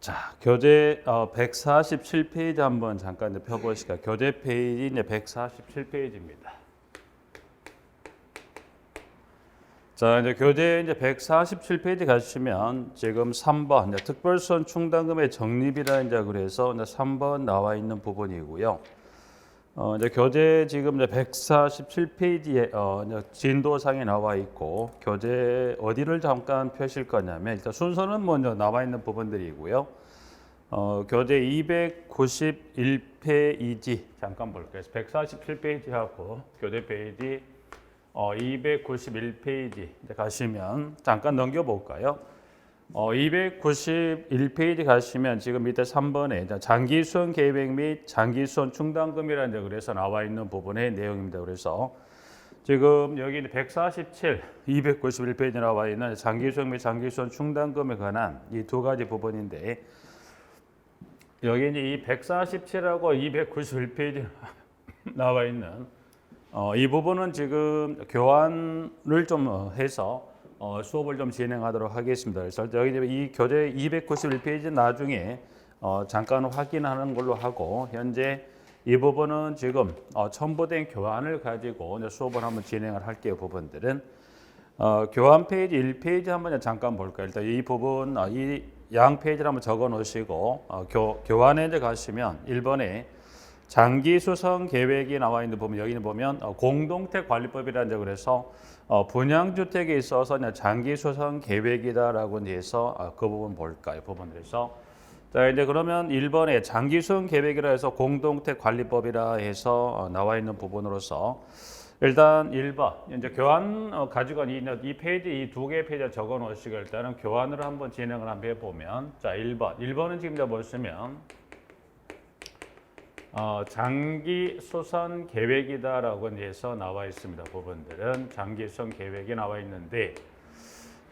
자, 교재 147페이지 한번 잠깐 이제 펴보실까요? 교재 페이지 이제 147페이지입니다. 자, 이제 교재 이제 147페이지 가시면 지금 3번 이제 특별수원 충당금의 적립이라 이제 그래서 이제 3번 나와 있는 부분이고요. 이제 교재 지금 이제 147페이지에 이제 진도상에 나와 있고 교재 어디를 잠깐 펴실 거냐면 일단 순서는 먼저 나와 있는 부분들이고요. 교재 291페이지 잠깐 볼게요. 147페이지하고 교재 페이지 291페이지 이제 가시면 잠깐 넘겨볼까요? 291페이지 가시면 지금 밑에 3번에 장기수원 계획 및 장기수원 충당금이라는 그래서 나와 있는 부분의 내용입니다. 그래서 지금 여기 147, 291페이지 나와 있는 장기수원 및 장기수원 충당금에 관한 이 두 가지 부분인데 여기 이제 이 147하고 291페이지 나와 있는 이 부분은 지금 교환을 좀 해서 수업을 좀 진행하도록 하겠습니다. 그래서 여기 이 교재 291페이지 나중에 잠깐 확인하는 걸로 하고 현재 이 부분은 지금 첨부된 교환을 가지고 이제 수업을 한번 진행을 할게요. 부분들은 교환 페이지 1페이지 한번 잠깐 볼까요? 일단 이 부분 이 양 페이지를 한번 적어 놓으시고 교환에 이제 가시면 1번에 장기 수성 계획이 나와 있는 부분 여기는 보면 공동택 관리법이라는 그래서 분양주택에 있어서 장기 수성 계획이다라고 해서 그 부분 볼까요? 부분에서 자 이제 그러면 1번에 장기 수성 계획이라 해서 공동택 관리법이라 해서 나와 있는 부분으로서 일단 1번 이제 교환 가지고 이 페이지 이 두 개의 페이지에 적어 놓으시고 일단은 교환을 한번 진행을 한번 해보면 자 1번은 지금 자 보시면 장기 수선 계획이다라고 해서 나와 있습니다. 부분들은 장기 수선 계획이 나와 있는데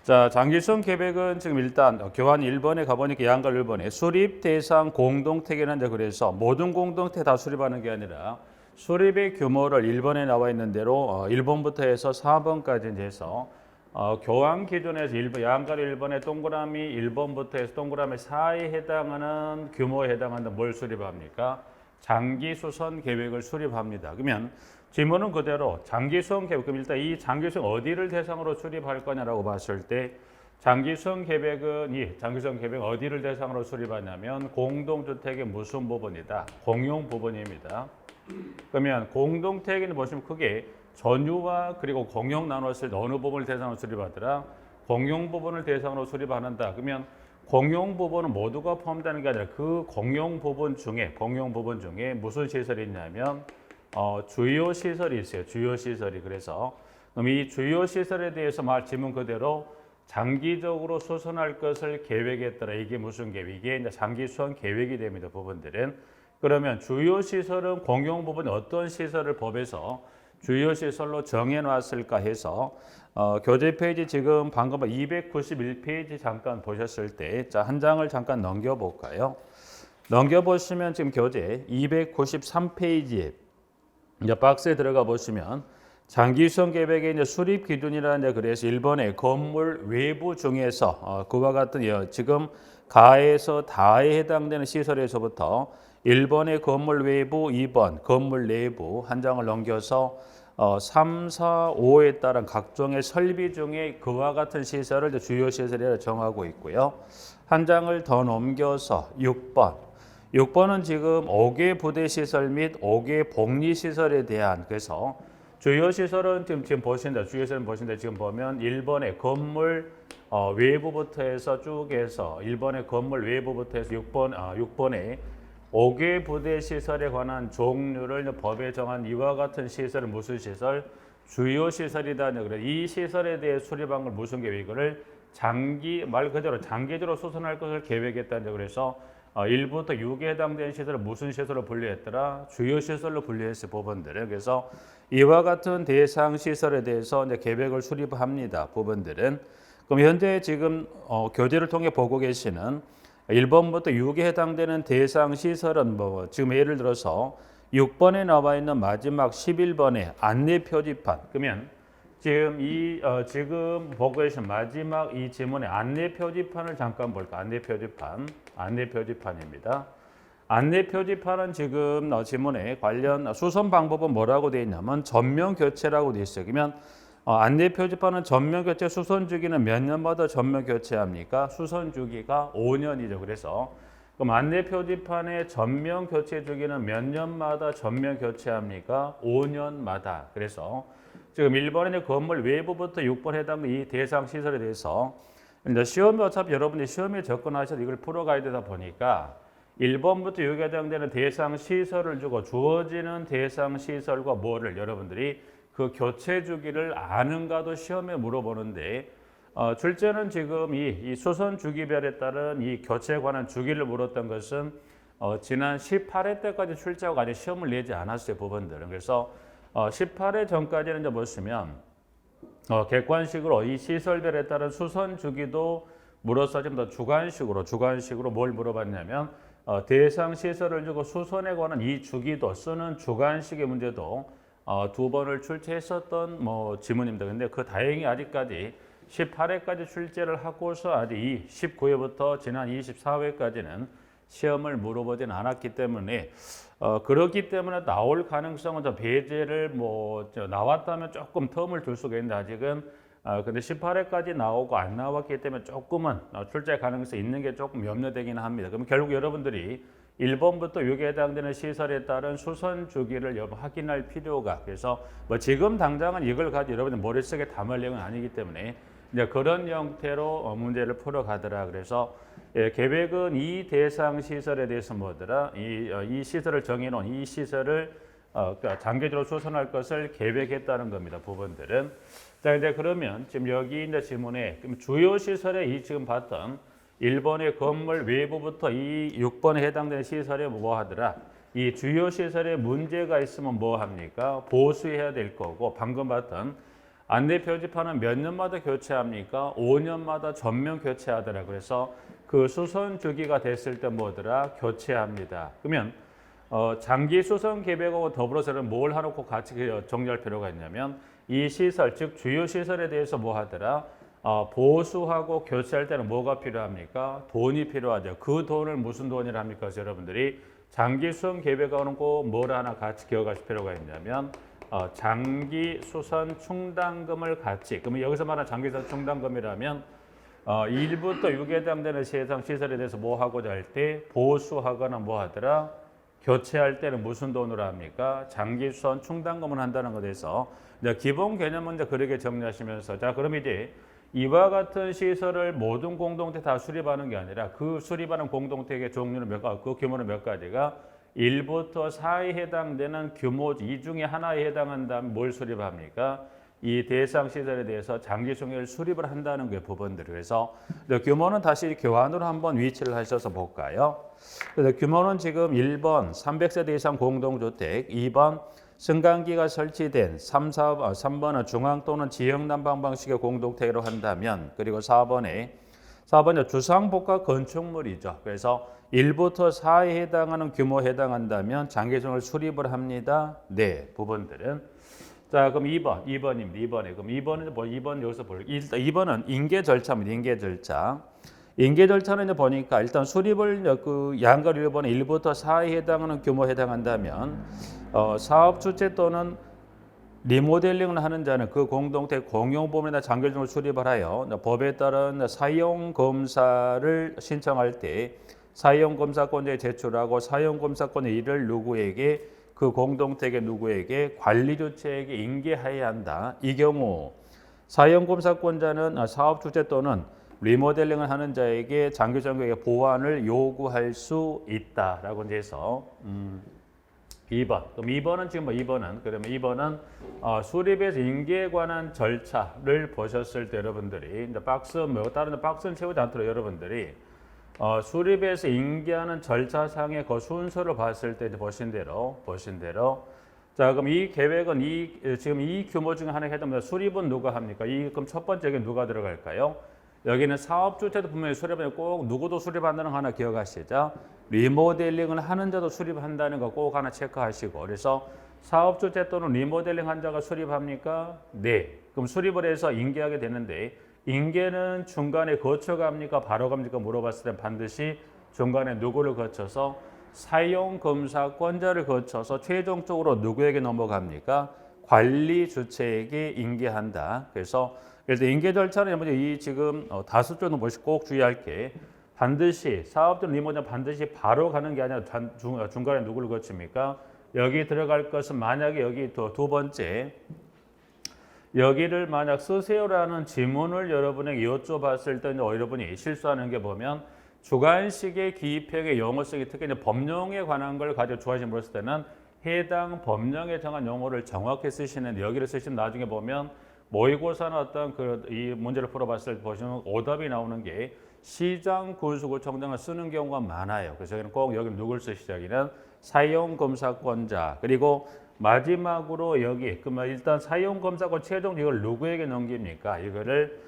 자 장기 수선 계획은 지금 일단 교환 1번에 가보니까 양갈 1번에 수립 대상 공동택이라는 그래서 모든 공동택 다 수립하는 게 아니라 수립의 규모를 1번에 나와 있는 대로 1번부터 해서 4번까지 해서 교환 기준에서 양갈 1번에 동그라미 1번부터 해서 동그라미 4에 해당하는 규모에 해당하는 뭘 수립합니까? 장기 수선 계획을 수립합니다. 그러면 질문은 그대로 장기 수선 계획 그럼 일단 이 장기 수선 어디를 대상으로 수립할 거냐라고 봤을 때 장기 수선 계획은 이 장기 수선 계획 어디를 대상으로 수립하냐면 공동주택의 무슨 부분이다? 공용 부분입니다. 그러면 공동택에는 보시면 크게 전유와 그리고 공용 나눴을 때 어느 부분을 대상으로 수립하더라? 공용 부분을 대상으로 수립하는다. 그러면 공용 부분은 모두가 포함되는 게 아니라 그 공용 부분 중에 무슨 시설이 있냐면 주요 시설이 있어요. 주요 시설이 그래서 그럼 이 주요 시설에 대해서 질문 그대로 장기적으로 수선할 것을 계획했더라. 이게 무슨 계획? 이게 이제 장기 수선 계획이 됩니다. 부분들은 그러면 주요 시설은 공용 부분이 어떤 시설을 법에서 주요 시설로 정해놨을까 해서 교재 페이지 지금 방금 291페이지 잠깐 보셨을 때 자, 한 장을 잠깐 넘겨볼까요? 넘겨보시면 지금 교재 293페이지에 이제 박스에 들어가 보시면 장기수선 계획의 이제 수립 기준이라는 그래서 1번의 건물 외부 중에서 그와 같은 지금 가에서 다에 해당되는 시설에서부터 1번의 건물 외부, 2번 건물 내부 한 장을 넘겨서 3, 4, 5에 따른 각종의 설비 중에 그와 같은 시설을 주요 시설이라 정하고 있고요. 한 장을 더 넘겨서 6번. 6번은 지금 5개 부대 시설 및 5개 복리 시설에 대한 그래서 주요 시설은 지금 보신다. 주요 시설은 보신다. 지금 보면 1번의 건물 외부부터 해서 쭉 해서 1번의 건물 외부부터 해서 6번의 5개 부대 시설에 관한 종류를 법에 정한 이와 같은 시설은 무슨 시설? 주요 시설이다. 그래. 이 시설에 대해 수립한 걸 무슨 계획을 말 그대로 장기적으로 수선할 것을 계획했다. 그래서 1부터 6에 해당되는 시설을 무슨 시설로 분류했더라? 주요 시설로 분류했어요. 부분들은. 그래서 이와 같은 대상 시설에 대해서 이제 계획을 수립합니다. 부분들은. 그럼 현재 지금 교재를 통해 보고 계시는 1번부터 6에 해당되는 대상 시설은 지금 예를 들어서 6번에 나와 있는 마지막 11번의 안내 표지판. 그러면 지금 보고 계신 마지막 이 지문의 안내 표지판을 잠깐 볼까? 안내 표지판입니다. 안내 표지판은 지금 지문에 관련 수선 방법은 뭐라고 되어 있냐면 전면 교체라고 되어 있어요. 그러면 안내 표지판은 전면 교체 수선 주기는 몇 년마다 전면 교체합니까? 수선 주기가 5년이죠. 그래서 그럼 안내 표지판의 전면 교체 주기는 몇 년마다 전면 교체합니까? 5년마다. 그래서 지금 1번의 건물 외부부터 6번 해당되는 이 대상 시설에 대해서 이제 시험에 어차피 여러분들이 시험에 접근하셔서 이걸 풀어가야 되다 보니까 1번부터 6에 해당되는 대상 시설을 주고 주어지는 대상 시설과 뭐를 여러분들이 그 교체 주기를 아는가도 시험에 물어보는데 출제는 지금 이 수선 주기별에 따른 이 교체에 관한 주기를 물었던 것은 지난 18회 때까지 출제하고 아직 시험을 내지 않았어요. 부분들은. 그래서 18회 전까지는 이제 보시면 객관식으로 이 시설별에 따른 수선 주기도 물어서 좀 더 주관식으로 뭘 물어봤냐면 대상 시설을 주고 수선에 관한 이 주기도 쓰는 주관식의 문제도 2번을 출제했었던 지문입니다. 근데 그 다행히 아직까지 18회까지 출제를 하고서 아직 이 19회부터 지난 24회까지는 시험을 물어보진 않았기 때문에 그렇기 때문에 나올 가능성은 저 배제를 나왔다면 조금 텀을 둘 수가 있는데 아직은 근데 18회까지 나오고 안 나왔기 때문에 조금은 출제 가능성이 있는 게 조금 염려되긴 합니다. 그럼 결국 여러분들이 1번부터 6에 해당되는 시설에 따른 수선 주기를 확인할 필요가 그래서 지금 당장은 이걸 가지고 여러분들 머릿속에 담을 내용은 아니기 때문에 이제 그런 형태로 문제를 풀어가더라. 그래서 계획은 이 대상 시설에 대해서 뭐더라? 이 시설을 정해놓은 이 시설을 그러니까 장기적으로 수선할 것을 계획했다는 겁니다. 부분들은. 자, 이제 그러면 지금 여기 이제 지문에 그럼 주요 시설에 이 지금 봤던 1번의 건물 외부부터 이 6번에 해당되는 시설에 뭐 하더라? 이 주요 시설에 문제가 있으면 뭐 합니까? 보수해야 될 거고 방금 봤던 안내 표지판은 몇 년마다 교체합니까? 5년마다 전면 교체하더라. 그래서 그 수선 주기가 됐을 때 뭐더라? 교체합니다. 그러면 장기 수선 계획하고 더불어서는 뭘 하놓고 같이 정리할 필요가 있냐면 이 시설, 즉 주요 시설에 대해서 뭐 하더라? 보수하고 교체할 때는 뭐가 필요합니까? 돈이 필요하죠. 그 돈을 무슨 돈이라 합니까? 그래서 여러분들이 장기 수선 계획하고 뭘 하나 같이 기억하실 필요가 있냐면 장기 수선 충당금을 같이 그러면 여기서 말하는 장기 수선 충당금이라면 1부터 6에 해당되는 세상 시설에 대해서 뭐 하고자 할 때 보수하거나 뭐 하더라? 교체할 때는 무슨 돈으로 합니까? 장기 수선 충당금을 한다는 것에 대해서 기본 개념은 이제 그렇게 정리하시면서 자 그럼 이제 이와 같은 시설을 모든 공동체 다 수립하는 게 아니라 그 수립하는 공동체의 종류는 몇 가지, 그 규모는 몇 가지가 1부터 4에 해당되는 규모 이 중에 하나에 해당한다면 뭘 수립합니까? 이 대상 시설에 대해서 장기 수용을 수립을 한다는 게 부분들. 그래서 규모는 다시 교환으로 한번 위치를 하셔서 볼까요? 그래서 규모는 지금 1번 300세대 이상 공동주택, 2번 승강기가 설치된 3번은 중앙 또는 지역 난방 방식의 공동택으로 한다면 그리고 4번은 주상복합 건축물이죠. 그래서 1부터 4에 해당하는 규모에 해당한다면 장기수용을 수립을 합니다. 네, 부분들은. 자, 그럼 2번입니다. 2번에. 그럼 2번은 뭐 2번 여기서 일단 2번은 인계 절차입니다. 인계 절차. 인계 절차는 이제 보니까 일단 수립을 그 양가 1번에 1부터 4에 해당하는 규모에 해당한다면 사업 주체 또는 리모델링을 하는 자는 그 공동체 공용보험이나 장기수용을 수립을 하여 법에 따른 사용 검사를 신청할 때 사용 검사권자에 제출하고 사용 검사권의 이를 누구에게 그 공동택의 누구에게 관리 주체에게 인계해야 한다. 이 경우 사용 검사권자는 사업 주체 또는 리모델링을 하는 자에게 장기수용의 보완을 요구할 수 있다라고 해서 2번. 그럼 2번은 지금 2번은 그러면 2번은 수립에서 인계에 관한 절차를 보셨을 때 여러분들이 이제 박스 다른 박스는 채우지 않도록 여러분들이 수립에서 인계하는 절차상의 그 순서를 봤을 때 보신 대로 자 그럼 이 계획은 지금 이 규모 중에 하나에 해당합니다. 수립은 누가 합니까? 그럼 첫 번째 누가 들어갈까요? 여기는 사업 주체도 분명히 수립하면 꼭 누구도 수립한다는 거 하나 기억하시죠. 리모델링을 하는 자도 수립한다는 거 꼭 하나 체크하시고 그래서 사업주체 또는 리모델링 환자가 수립합니까? 네. 그럼 수립을 해서 인계하게 되는데 인계는 중간에 거쳐갑니까? 바로 갑니까? 물어봤을 때 반드시 중간에 누구를 거쳐서 사용검사권자를 거쳐서 최종적으로 누구에게 넘어갑니까? 관리 주체에게 인계한다. 그래서 일단 인계 절차는 먼저 이 지금 다수조는 뭐시 꼭 주의할 게 반드시 사업주 리모델링 반드시 바로 가는 게 아니라 중간에 누구를 거칩니까? 여기 들어갈 것은 만약에 여기 두 번째 여기를 만약 쓰세요라는 지문을 여러분에게 여쭤봤을 때 여러분이 실수하는 게 보면 주관식의 기입형의 용어성이 특히 이제 법령에 관한 걸 가지고 주관식 물었을 때는 해당 법령에 정한 용어를 정확히 쓰시는데 여기를 쓰시면 나중에 보면 모의고사나 어떤 이 문제를 풀어봤을 때 보시면 오답이 나오는 게 시장 군수구청장을 쓰는 경우가 많아요. 그래서 여기는 꼭 여기 누굴 쓰시죠? 여기는 사용검사권자 그리고 마지막으로 여기 그러면 일단 사용검사권 최종 이걸 누구에게 넘깁니까? 이거를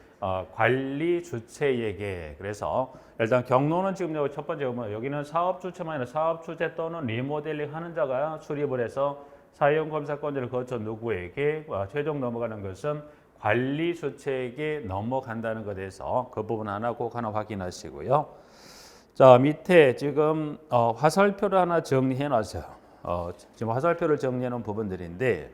관리 주체에게. 그래서 일단 경로는 지금 여기 첫 번째 보면 여기는 사업 주체만 아니라 사업 주체 또는 리모델링 하는 자가 수립을 해서 사용검사권자를 거쳐 누구에게 최종 넘어가는 것은 관리 주체에게 넘어간다는 것에서 그 부분 하나 꼭 하나 확인하시고요. 자 밑에 지금 화살표를 하나 정리해 놨어요. 지금 화살표를 정리해 놓은 부분들인데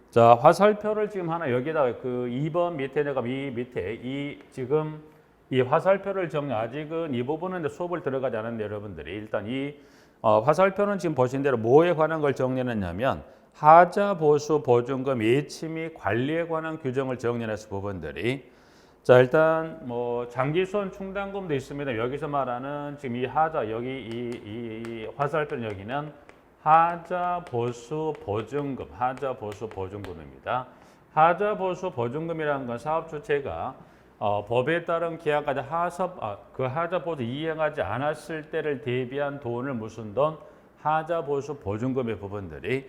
자 화살표를 지금 하나 여기다가 그 2번 밑에 내가 이 밑에 이 지금 이 화살표를 정리 아직은 이 부분은 수업을 들어가지 않았는데 여러분들이 일단 이 화살표는 지금 보신 대로 뭐에 관한 걸 정리했냐면 하자 보수 보증금 예치 및 관리에 관한 규정을 정리해서 부분들이 자 일단 뭐 장기손 충당금도 있습니다. 여기서 말하는 지금 이 하자 여기 이 화살표 여기는 하자 보수 보증금 하자 보수 보증금입니다. 하자 보수 보증금이라는 건 사업 주체가 법에 따른 기한까지 그 하자 보수 이행하지 않았을 때를 대비한 돈을 무슨 돈 하자 보수 보증금의 부분들이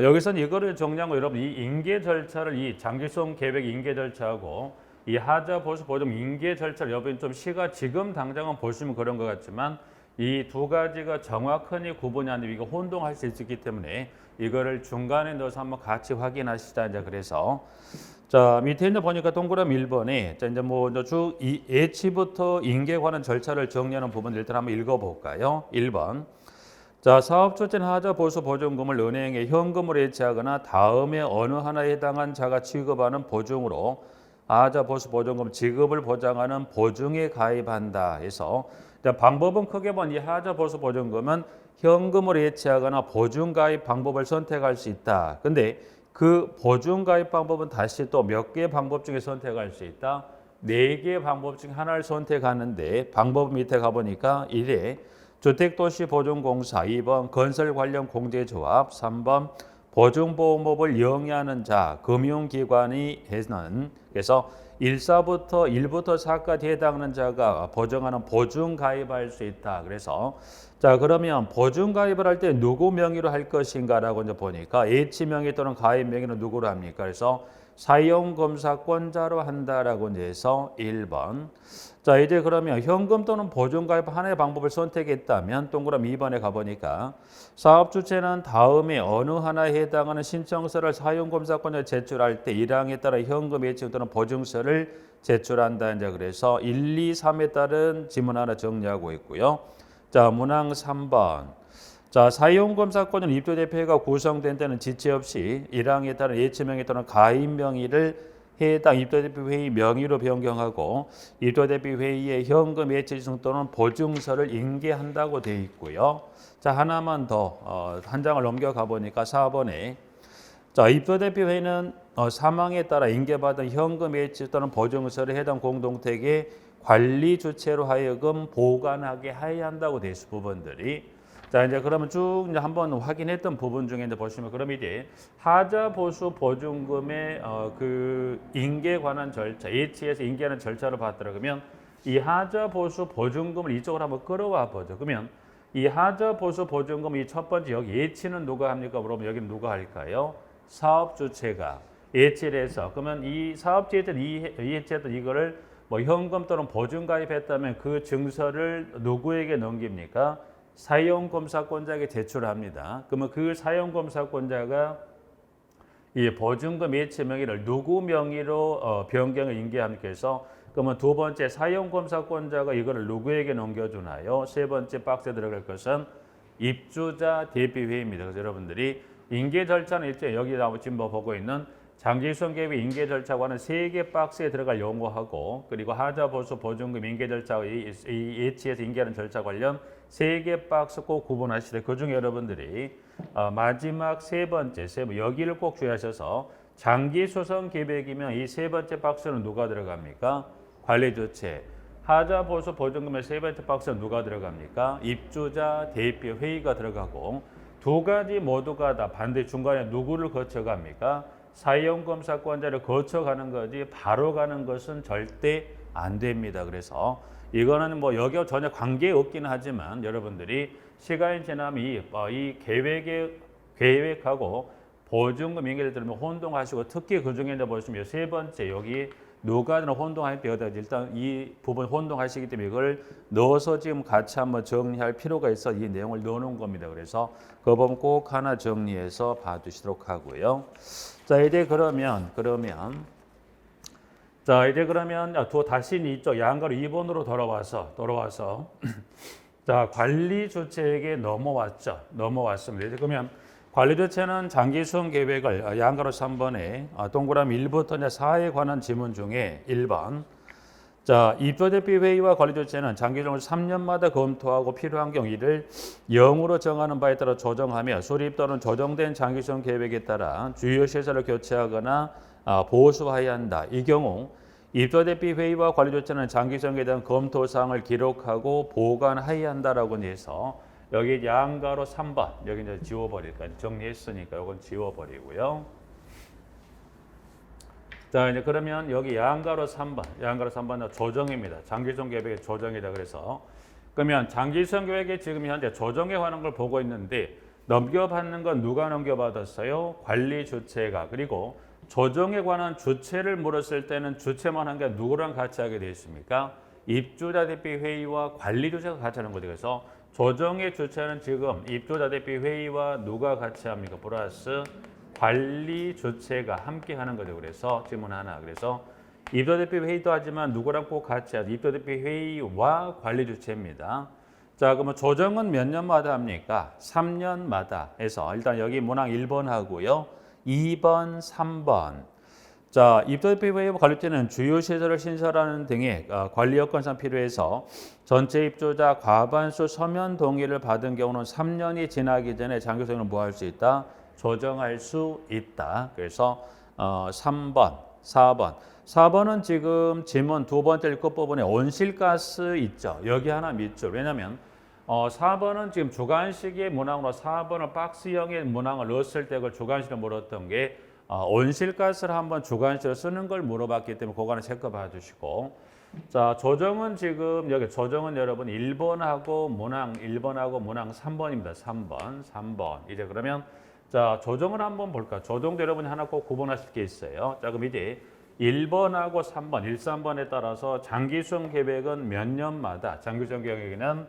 여기서는 이거를 정리하고 여러분 이 인계 절차를 이 장기손 계획 인계 절차하고 이 하자 보수 보증 인계 절차를 여러분 좀 시가 지금 당장은 보시면 그런 것 같지만 이 두 가지가 정확하니 구분이 안 되고 이거 혼동할 수 있기 때문에 이거를 중간에 넣어서 한번 같이 확인하시자. 이제 그래서 자 밑에 이제 보니까 동그라미 1번에 자 이제 뭐 쭉 예치부터 인계에 관한 절차를 정리하는 부분 일단 한번 읽어볼까요? 1번. 자 사업 주체는 하자 보수 보증금을 은행에 현금으로 예치하거나 다음에 어느 하나에 해당한 자가 취급하는 보증으로 하자 보수 보증금 지급을 보장하는 보증에 가입한다 해서 방법은 크게 보면 이 하자 보수 보증금은 현금으로 예치하거나 보증 가입 방법을 선택할 수 있다. 근데 그 보증 가입 방법은 다시 또 몇 개의 방법 중에 선택할 수 있다. 4개의 방법 중 하나를 선택하는데 방법 밑에 가보니까 1회 주택도시보증공사, 2번 건설 관련 공제조합, 3번 보증보험업을 영위하는 자, 금융기관이 해는 그래서 1부터 4까지 해당하는 자가 보증하는 보증 가입할 수 있다. 그래서 자 그러면 보증 가입을 할 때 누구 명의로 할 것인가라고 이제 보니까 예치 명의 또는 가입 명의는 누구로 합니까? 그래서 사용검사권자로 한다라고 이제 해서 1번. 자 이제 그러면 현금 또는 보증 가입 하나의 방법을 선택했다면 동그라미 2번에 가보니까 사업 주체는 다음에 어느 하나에 해당하는 신청서를 사용검사권자에 제출할 때 1항에 따라 현금 예치 또는 보증서를 제출한다. 이제 그래서 1, 2, 3에 따른 지문 하나 정리하고 있고요. 자 문항 3번. 자 사용검사권은 입주대표회가 구성된 때는 지체 없이 1항에 따른 예치명의 또는 가입명의를 해당 입주대표회의 명의로 변경하고 입주대표회의에 현금 예치증 또는 보증서를 인계한다고 되어 있고요. 자 하나만 더 한 장을 넘겨가 보니까 4번에 자 입주대표회의는 사망에 따라 인계받은 현금 예치 또는 보증서를 해당 공동택의 관리 주체로 하여금 보관하게 해야 한다고 되어 있어 부분들이. 자 이제 그러면 쭉 이제 한번 확인했던 부분 중에 이제 보시면 그럼 이제 하자 보수 보증금의 그 인계에 관한 절차 예치에서 인계하는 절차를 봤더라 그러면 이 하자 보수 보증금을 이쪽으로 한번 끌어와 보죠. 그러면 이 하자 보수 보증금 이 첫 번째 여기 예치는 누가 합니까? 그러면 여기는 누가 할까요? 사업 주체가 예치를 해서 그러면 이 사업주체는 이 예치했던 이거를 뭐 현금 또는 보증 가입했다면 그 증서를 누구에게 넘깁니까? 사용검사권자에게 제출합니다. 그러면 그 사용검사권자가 이 보증금 예치 명의를 누구 명의로 변경을 인계합니까? 해서 그러면 두 번째 사용검사권자가 이거를 누구에게 넘겨주나요? 세 번째 박스에 들어갈 것은 입주자 대비회의입니다. 그래서 여러분들이 인계 절차는 일제 여기 지금 보고 있는 장기수선 계획 인계 절차와는 3개 박스에 들어갈 용어하고 그리고 하자 보수 보증금 인계 절차와 이 예치에서 인계하는 절차 관련 3개 박스 꼭 구분하시되 그중에 여러분들이 마지막 세 번째 여기를 꼭 주의하셔서 장기수선 계획이면 이 세 번째 박스는 누가 들어갑니까? 관리주체. 하자 보수 보증금의 세 번째 박스는 누가 들어갑니까? 입주자 대표 회의가 들어가고 두 가지 모두가 다 반대 중간에 누구를 거쳐갑니까? 사용검사권자를 거쳐가는 거지 바로 가는 것은 절대 안 됩니다. 그래서 이거는 뭐 여기와 전혀 관계 없긴 하지만 여러분들이 시간이 지나면 이 계획하고 보증금 인계를 들으면 혼동하시고 특히 그 중에 보시면 세 번째 여기 누가 혼동할 때가 일단 이 부분 혼동하시기 때문에 이걸 넣어서 지금 같이 한번 정리할 필요가 있어 이 내용을 넣어놓은 겁니다. 그래서 그 부분 꼭 하나 정리해서 봐두시도록 하고요. 자 이제 그러면 다시 이쪽 양가로 2번으로 돌아와서 자 관리 주체에게 넘어왔습니다. 이제 그러면 관리 주체는 장기수선 계획을 양가로 3번에 동그라미 1부터 4에 관한 지문 중에 1번 자 입주대표 회의와 관리 주체는 장기적으로 3년마다 검토하고 필요한 경우 이를 0으로 정하는 바에 따라 조정하며 수립 또는 조정된 장기수선 계획에 따라 주요 시설을 교체하거나 보수하여야 한다. 이 경우 입주대표 회의와 관리 주체는 장기수선에 대한 검토 사항을 기록하고 보관하여야 한다라고 해서 여기 양가로 3번 여기 이제 지워버릴까 정리했으니까 이건 지워버리고요. 자 이제 그러면 여기 양가로 3번 조정입니다. 장기수선 계획의 조정이다. 그래서 그러면 장기수선 계획에 지금 현재 조정에 관한 걸 보고 있는데 넘겨받는 건 누가 넘겨받았어요? 관리 주체가. 그리고 조정에 관한 주체를 물었을 때는 주체만 한 게 누구랑 같이 하게 되어 있습니까? 입주자 대표 회의와 관리 주체가 같이 하는 거죠. 그래서 조정의 주체는 지금 입주자 대표 회의와 누가 같이 합니까? 플러스 관리 주체가 함께 하는 거죠. 그래서 질문 하나. 그래서 입주자 대표 회의도 하지만 누구랑 꼭 같이 하죠? 입주자 대표 회의와 관리 주체입니다. 자, 그러면 조정은 몇 년마다 합니까? 3년마다 해서 일단 여기 문항 1번 하고요. 2번, 3번. 자, 입주대표 회의와 관리주체는 주요 시설을 신설하는 등의 관리 여건상 필요해서 전체 입주자 과반수 서면 동의를 받은 경우는 3년이 지나기 전에 장기수선을 뭐 할 수 있다? 조정할 수 있다. 그래서 3번, 4번. 4번은 지금 지문 두 번째 읽고 부분에 온실가스 있죠. 여기 하나 밑줄. 왜냐하면 4번은 지금 주관식의 문항으로 4번을 박스형의 문항을 넣었을 때 그걸 주관식으로 물었던 게 온실가스를 한번 주관식으로 쓰는 걸 물어봤기 때문에 그거는 체크 봐주시고 자 조정은 지금 여기 조정은 여러분 1번하고 문항 3번입니다. 3번 이제 그러면 자 조정을 한번 볼까? 조정도 여러분이 하나 꼭 구분하실 게 있어요. 자 그럼 이제 1번하고 3번, 1, 3번에 따라서 장기수선 계획은 몇 년마다 장기수선 계획에는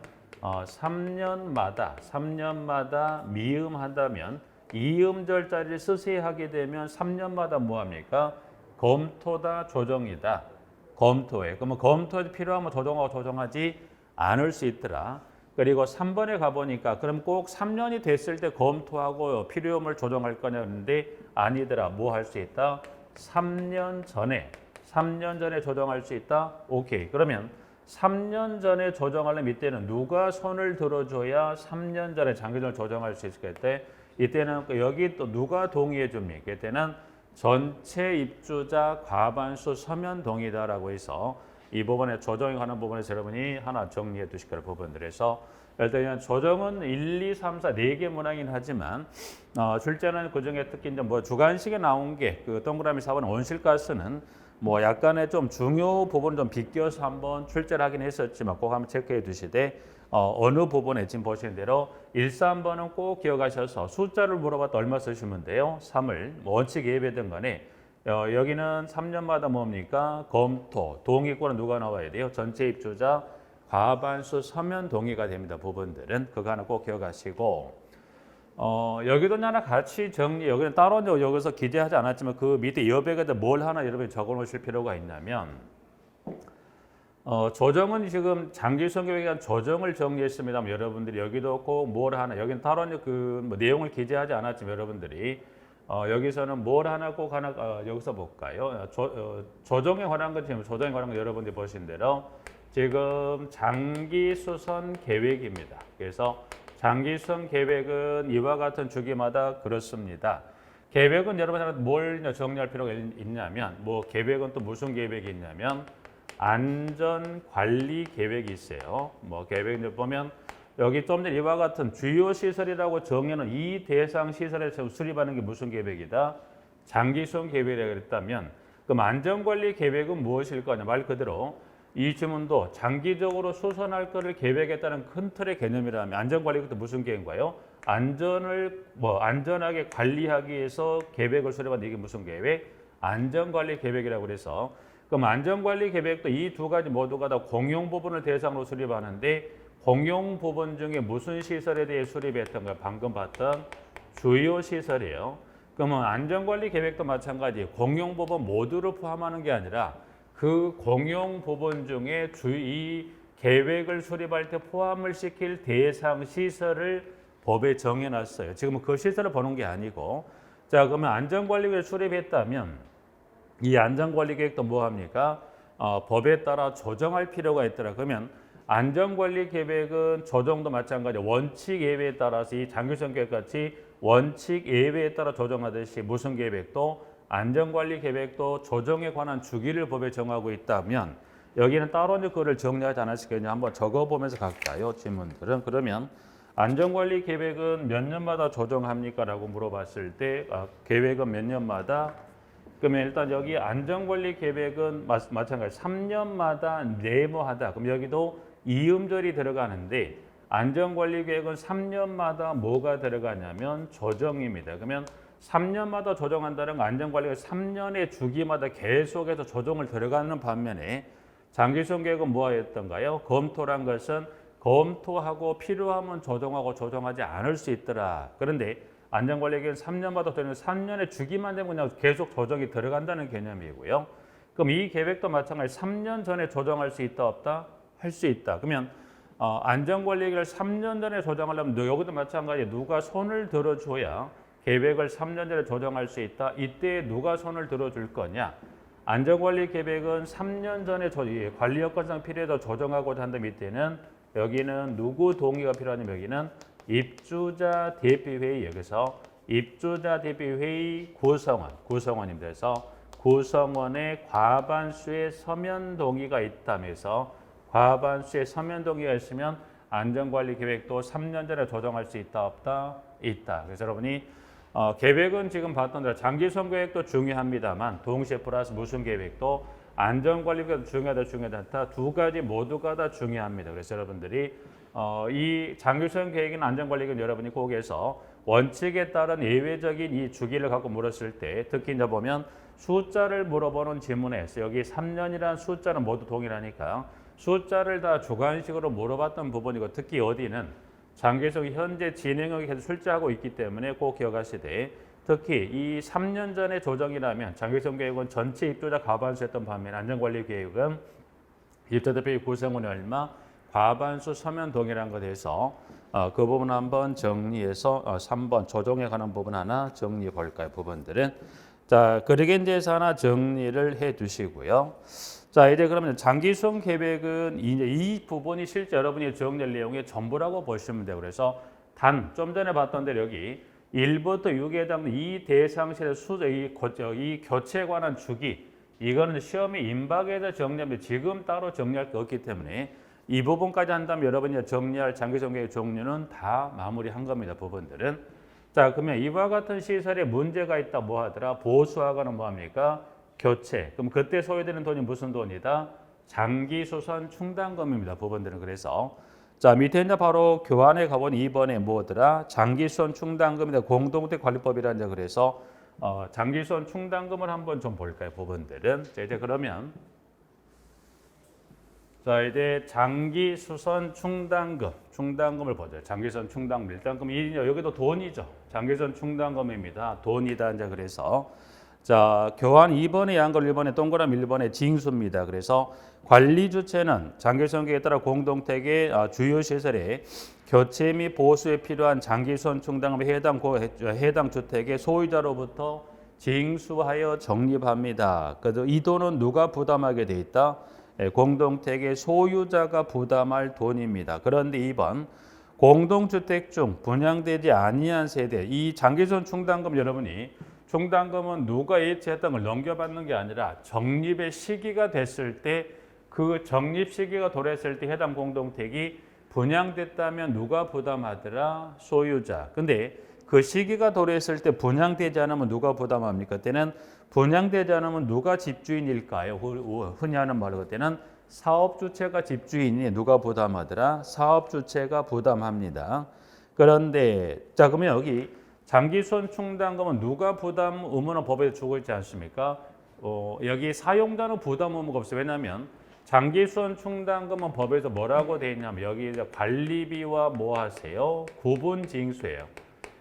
3년마다 미음한다면 이음절 자리를 쓰세요 하게 되면 3년마다 뭐합니까? 검토다 조정이다. 검토해. 그러면 검토에 필요하면 조정하고 조정하지 않을 수 있더라. 그리고 3번에 가보니까 그럼 꼭 3년이 됐을 때 검토하고 필요함을 조정할 거냐는데 아니더라. 뭐 할 수 있다? 3년 전에 조정할 수 있다. 오케이. 그러면 3년 전에 조정하려면 이때는 누가 손을 들어줘야 3년 전에 장기적으로 조정할 수 있을 때 이때는 여기 또 누가 동의해 줍니까? 이때는 전체 입주자 과반수 서면 동의다라고 해서 이 부분에 조정에 관한 부분에서 여러분이 하나 정리해 두실 거를 부분들에서 일단 조정은 1, 2, 3, 4 4개 문항이긴 하지만 출제는 그중에 특히 이제 뭐 주관식에 나온 게 그 동그라미 4번 온실가스는 뭐 약간의 좀 중요 부분 좀 비껴서 한번 출제를 하긴 했었지만 꼭 한번 체크해 두시되 어느 부분에 지금 보시는 대로 1, 3번은 꼭 기억하셔서 숫자를 물어봤다 얼마 쓰시면 돼요? 3을 원칙 예배든 간에 여기는 3년마다 뭡니까? 검토, 동의권은 누가 나와야 돼요? 전체 입주자 과반수 서면 동의가 됩니다. 부분들은 그거 하나 꼭 기억하시고 여기도 하나 같이 정리 여기는 따로 여기서 기재하지 않았지만 그 밑에 여백에다 뭘 하나 여러분이 적어 놓으실 필요가 있냐면 조정은 지금 장기성 계획에 대한 조정을 정리했습니다만 여러분들이 여기도 꼭 뭘 하나 여기는 따로 뭐 내용을 기재하지 않았지만 여러분들이 여기서는 뭘 하나 꼭 하나 여기서 볼까요? 조정에 관한 건 지금 조정에 관한 건 여러분들이 보신 대로 지금 장기수선 계획입니다. 그래서 장기수선 계획은 이와 같은 주기마다 그렇습니다. 계획은 여러분들한테 뭘 정리할 필요가 있냐면 뭐 계획은 또 무슨 계획이 있냐면 안전관리 계획이 있어요. 뭐 계획을 보면 여기 좀 전에 이와 같은 주요 시설이라고 정해놓은 이 대상 시설에서 수립하는 게 무슨 계획이다? 장기수선 계획이라고 했다면 그럼 안전관리 계획은 무엇일 거냐? 말 그대로 이 질문도 장기적으로 수선할 것을 계획했다는 큰 틀의 개념이라면 안전관리가 무슨 계획인가요? 안전을 안전하게 관리하기 위해서 계획을 수립한 이게 무슨 계획? 안전관리 계획이라고 그래서 그럼 안전관리 계획도 이 두 가지 모두가 다 공용 부분을 대상으로 수립하는데 공용 부분 중에 무슨 시설에 대해 수립했던가 방금 봤던 주요 시설이에요. 그러면 안전관리 계획도 마찬가지 공용 부분 모두를 포함하는 게 아니라 그 공용 부분 중에 이 계획을 수립할 때 포함을 시킬 대상 시설을 법에 정해놨어요. 지금은 그 시설을 보는 게 아니고 자 그러면 안전관리 계획을 수립했다면 이 안전관리 계획도 뭐 합니까? 법에 따라 조정할 필요가 있더라. 그러면 안전관리 계획은 조정도 마찬가지 원칙 예외에 따라서 이 장기성 계획 같이 원칙 예외에 따라 조정하듯이 무슨 계획도 안전관리 계획도 조정에 관한 주기를 법에 정하고 있다면 여기는 따로 그거를 정리하지 않았을까요? 한번 적어보면서 갈까요? 질문들은 그러면 안전관리 계획은 몇 년마다 조정합니까? 라고 물어봤을 때 계획은 몇 년마다 그러면 일단 여기 안전관리 계획은 마찬가지 3년마다 네모하다. 그럼 여기도 이음절이 들어가는데 안전관리 계획은 3년마다 뭐가 들어가냐면 조정입니다. 그러면 3년마다 조정한다는 건 안전관리가 3년의 주기마다 계속해서 조정을 들어가는 반면에 장기성 계획은 뭐였던가요? 검토란 것은 검토하고 필요하면 조정하고 조정하지 않을 수 있더라. 그런데 안전관리 계획은 3년마다 되는 3년의 주기만 되면 그냥 계속 조정이 들어간다는 개념이고요. 그럼 이 계획도 마찬가지 3년 전에 조정할 수 있다 없다? 할 수 있다. 그러면 안전관리 계획을 3년 전에 조정하려면 여기도 마찬가지 누가 손을 들어줘야 계획을 3년 전에 조정할 수 있다. 이때 누가 손을 들어줄 거냐? 안전관리 계획은 3년 전에 관리 여건상 필요해서 조정하고자 한다면 이때는 여기는 누구 동의가 필요하냐면 여기는 입주자 대피회의 여기서 입주자 대피회의 구성원입니다. 그래서 구성원의 과반수의 서면 동의가 있다면서 과반수의 서면 동의가 있으면 안전관리 계획도 3년 전에 조정할 수 있다 없다? 있다. 그래서 여러분이 계획은 지금 봤던 대로 장기성 계획도 중요합니다만 동시에 플러스 무슨 계획도 안전관리 계획도 중요하다 두 가지 모두가 다 중요합니다. 그래서 여러분들이 이 장기성 계획이나 안전관리 계획은 여러분이 꼭 해서 원칙에 따른 예외적인 이 주기를 갖고 물었을 때 특히 이제 보면 숫자를 물어보는 질문에서 여기 3년이라는 숫자는 모두 동일하니까 숫자를 다 주관식으로 물어봤던 부분이고 특히 어디는 장기성 현재 진행형이 계속 출제하고 있기 때문에 꼭 기억하시되 특히 이 3년 전의 조정이라면 장기성 계획은 전체 입주자 과반수였던 반면 안전관리 계획은 입주자 대표 구성원이 얼마 과반수 서면 동일한 것에 대해서 그 부분 한번 정리해서 3번 조정에 관한 부분 하나 정리해 볼까요? 부분들은 자 그리겐지에서 하나 정리를 해 두시고요. 자 이제 그러면 장기성 계획은 이제 이 부분이 실제 여러분이 정리할 내용의 전부라고 보시면 돼요. 그래서 단 좀 전에 봤던 대로 여기 1부터 6에 해당하는 이 대상실의 수저 이 교체에 관한 주기 이거는 시험이 임박에 대해 정리하면 지금 따로 정리할 게 없기 때문에 이 부분까지 한다면 여러분이 정리할 장기성 계획 종류는 다 마무리한 겁니다. 부분들은 자 그러면 이와 같은 시설에 문제가 있다 뭐 하더라 보수하거나 뭐 합니까? 교체. 그럼 그때 소요되는 돈이 무슨 돈이다? 장기수선 충당금입니다. 부분들은 그래서 자 밑에 이제 바로 교환에 가본 2번에 뭐더라? 장기수선 충당금이다. 공동주택관리법이라는 그래서 장기수선 충당금을 한번 좀 볼까요? 부분들은 자, 이제 그러면 자, 이제 장기 수선 충당금을 보죠. 장기선 충당금. 일단 그럼 여기도 돈이죠. 장기선 충당금입니다. 돈이다. 이제 그래서 자, 교환 2번에 양걸 1번에 동그라미 1번에 징수입니다. 그래서 관리 주체는 장기선 계획에 따라 공동택의 주요 시설의 교체 및 보수에 필요한 장기선 충당금에 해당 주택의 소유자로부터 징수하여 적립합니다. 그래서 이 돈은 누가 부담하게 돼 있다? 공동택의 소유자가 부담할 돈입니다. 그런데 2번 공동주택 중 분양되지 아니한 세대 이 장기선 충당금 여러분이 충당금은 누가 예치했던 걸 넘겨받는 게 아니라 적립의 시기가 됐을 때 그 적립 시기가 도래했을 때 해당 공동택이 분양됐다면 누가 부담하더라? 소유자. 근데 그 시기가 도래했을 때 분양되지 않으면 누가 부담합니까? 그때는 분양되지 않으면 누가 집주인일까요? 흔히 하는 말로 그때는 사업주체가 집주인이 누가 부담하더라? 사업주체가 부담합니다. 그런데 자 그러면 여기 장기수선 충당금은 누가 부담 의무는 법에서 주고 있지 않습니까? 여기 사용자는 부담 의무가 없어요. 왜냐하면 장기수선 충당금은 법에서 뭐라고 되어 있냐면 여기 관리비와 뭐 하세요? 구분징수예요.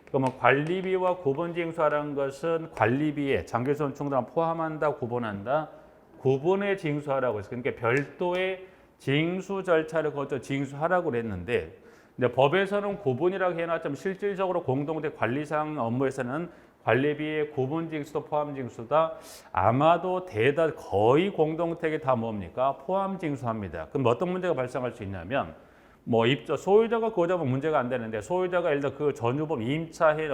그러면 관리비와 구분징수하라는 것은 관리비에 장기수선 충당을 포함한다, 구분한다? 구분에 징수하라고 했어요. 그러니까 별도의 징수 절차를 거쳐 징수하라고 그랬는데 근데 법에서는 구분이라고 해놨지만 실질적으로 공동택 관리상 업무에서는 관리비의 구분징수도 포함징수다. 아마도 거의 공동택이 다 뭡니까? 포함징수합니다. 그럼 어떤 문제가 발생할 수 있냐면 뭐 소유자가 그거자면 문제가 안 되는데 소유자가 예를 들어 그 전유범 임차해